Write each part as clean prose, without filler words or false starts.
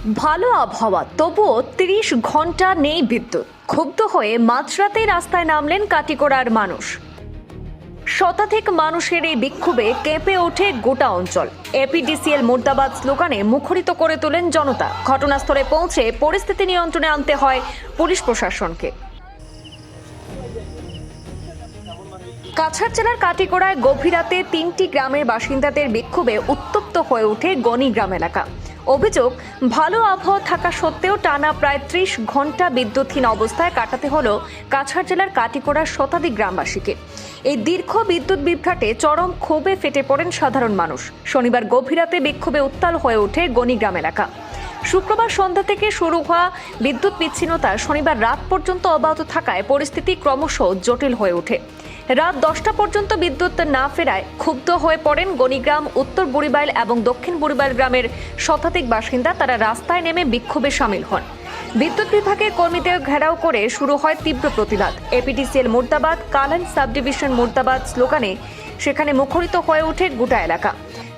ভালো আবহাওয়া, তবুও ৩০ ঘন্টা নেই বিদ্যুৎ। ক্ষুব্ধ হয়ে মাঝরাতেই রাস্তায় নামলেন কাটিগড়ার মানুষ। শতাধিক মানুষের এই বিক্ষোভে কেঁপে ওঠে গোটা অঞ্চল। এপিডিসিএল মুর্দাবাদ স্লোগানে মুখরিত করে তোলেন জনতা। ঘটনাস্থলে পৌঁছে পরিস্থিতি নিয়ন্ত্রণে আনতে হয় পুলিশ প্রশাসনকে। কাছাড় জেলার কাটিগড়ায় গভীর রাতে ৩টি গ্রামের বাসিন্দাদের বিক্ষোভে উত্তপ্ত হয়ে ওঠে গণিগ্রাম এলাকা। অভিযোগ, ভালো আবহাওয়া থাকা সত্ত্বেও টানা প্রায় ৩০ ঘন্টা বিদ্যুৎহীন অবস্থায় কাটাতে হলো কাছাড় জেলার কাটিগড়ার শতাধিক গ্রামবাসীকে। এই দীর্ঘ বিদ্যুৎ বিভ্রাটে চরম ক্ষোভে ফেটে পড়েন সাধারণ মানুষ। শনিবার গভীর রাতে বিক্ষোভে উত্তাল হয়ে ওঠে গণিগ্রাম এলাকা। শুক্রবার সন্ধ্যা থেকে শুরু হওয়া বিদ্যুৎ বিচ্ছিন্নতা শনিবার রাত পর্যন্ত অব্যাহত থাকায় পরিস্থিতি ক্রমশ জটিল হয়ে ওঠে। রাত 10টা পর্যন্ত বিদ্যুৎ না ফেরায় ক্ষুব্ধ হয়ে পড়েন গণিগ্রাম, উত্তর বুড়িবাইল এবং দক্ষিণ বুড়িবাইল গ্রামের শতাধিক বাসিন্দা। তারা রাস্তায় নেমে বিক্ষোভে সামিল হন। বিদ্যুৎ বিভাগের কর্মীদের ঘেরাও করে শুরু হয় তীব্র প্রতিবাদ। এপিডিসিএল মুর্দাবাদ, কালান সাব ডিভিশন মুর্দাবাদ স্লোগানে সেখানে মুখরিত হয়ে ওঠে গোটা এলাকা।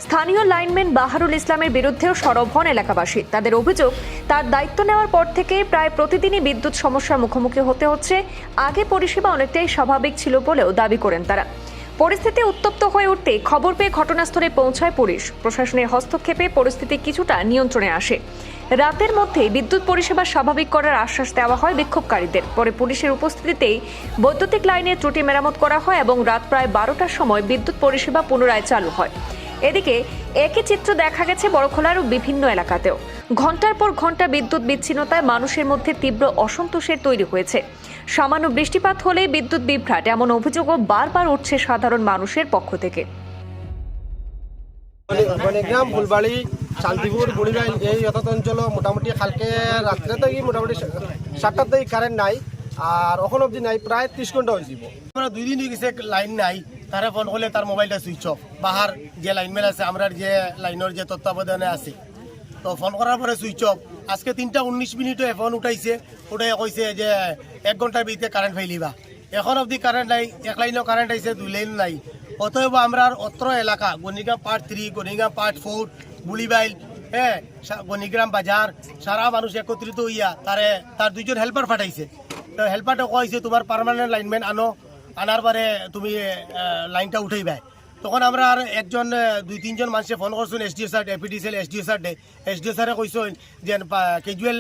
স্থানীয় লাইনম্যান বাহারুল ইসলামের বিরুদ্ধেও সরব হন এলাকাবাসী। তাদের অভিযোগ, তার দায়িত্ব নেওয়ার পর থেকে প্রায় প্রতিদিনই বিদ্যুৎ সমস্যার মুখোমুখি হতে হচ্ছে। আগে পরিষেবা অনেকটাই স্বাভাবিক ছিল বলেও দাবি করেন তারা। পরিস্থিতি উত্তপ্ত হয়ে উঠতে খবর পেয়ে ঘটনাস্থলে পৌঁছায় পুলিশ। প্রশাসনের হস্তক্ষেপে পরিস্থিতি কিছুটা নিয়ন্ত্রণে আসে। রাতের মধ্যেই বিদ্যুৎ পরিষেবা স্বাভাবিক করার আশ্বাস দেওয়া হয় বিক্ষোভকারীদের। পরে পুলিশের উপস্থিতিতেই বৈদ্যুতিক লাইনের ত্রুটি মেরামত করা হয় এবং রাত প্রায় 12টার সময় বিদ্যুৎ পরিষেবা পুনরায় চালু হয়। এদিকে একই চিত্র দেখা গেছে বড়খলার বিভিন্ন এলাকাতেও। ঘন্টার পর ঘন্টা বিদ্যুৎ বিচ্ছিন্নতায় মানুষের মধ্যে তীব্র অসন্তোষের তৈরি হয়েছে। সামান্য বৃষ্টিপাত হলেই বিদ্যুৎ বিভ্রাট, এমন অভিযোগও বারবার উঠছে সাধারণ মানুষের পক্ষ থেকে। গণিগ্রাম, ফুলবাড়ি, শান্তিপুর, বুড়িবাইল এই যত অঞ্চল মোটামুটি কালকে রাত্রে থেকে মোটামুটি 7টার থেকে কারেন্ট নাই, আর এখন অবধি নাই, প্রায় 30 ঘন্টা হয়েছিল। আমরা 2 দিন হয়ে গেছে লাইন নাই। তারা ফোন করলে তার মোবাইলটা সুইচ অফ। বাহার যে লাইনম্যান আছে, আমরা যে লাইনের যে তত্ত্বাবধানে আছে, তো ফোন করার পরে সুইচ অফ। আজকে 3:19 ফোন উঠাইছে, উঠাই কইছে যে 1 ঘন্টার ভিতরে কারেন্ট ফাইলিবা। এখন অবধি কারেন্ট নাই। 1 লাইনও কারেন্ট আইছে, 2 লাইন নাই। অতএব আমরা অত্র এলাকা গণিগ্রাম পার্ট 3, গণিগ্রাম পার্ট 4, বুড়িবাইল, গণিগ্রাম বাজার সারা মানুষ একত্রিত হইয়া তার 2জন হেল্পার পাঠাইছে। তো হেল্পারটা কইছে তোমার পার্মানেন্ট লাইনম্যান আনার পরে তুমি লাইনটা উঠাইবা। তখন আমরা আর 2-3 জন মানুষে ফোন করছেন SDO sir, APDCL SDO sir SDO স্যারে কইছেন যে ক্যাজুয়াল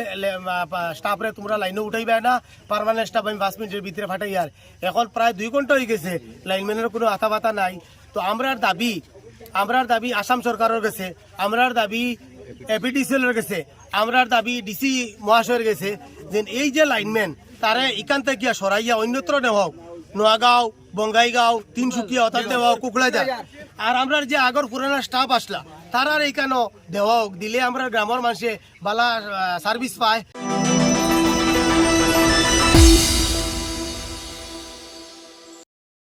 স্টাফরে তোমরা লাইনে উঠাইবা না, পার্মানেন্ট স্টাফ আমি 5 মিনিটের ভিতরে ফাটাই। আর এখন প্রায় 2 ঘন্টা হয়ে গেছে, লাইনম্যানের কোনো আতা বাতা নাই। তো আমরার দাবি আসাম সরকারের কাছে, আমরার দাবি এপিডিসিএলের কাছে, আমরার দাবি ডিসি মহাশয়ের কাছে যে এই যে লাইনম্যান তারে এখান থেকে গিয়া সরাইয়া অন্যত্র নেওয়া, নোয়াগাঁও, বঙ্গাইগাঁও, তিনসুকিয়া অর্থাৎ দেওয়া কুকড়া যায়। আর আমরা যে আগর পুরানা স্টাফ আসলা তারার এইখানে দেওয়া দিলে আমরা গ্রামের মানুষে বালা সার্ভিস পায়।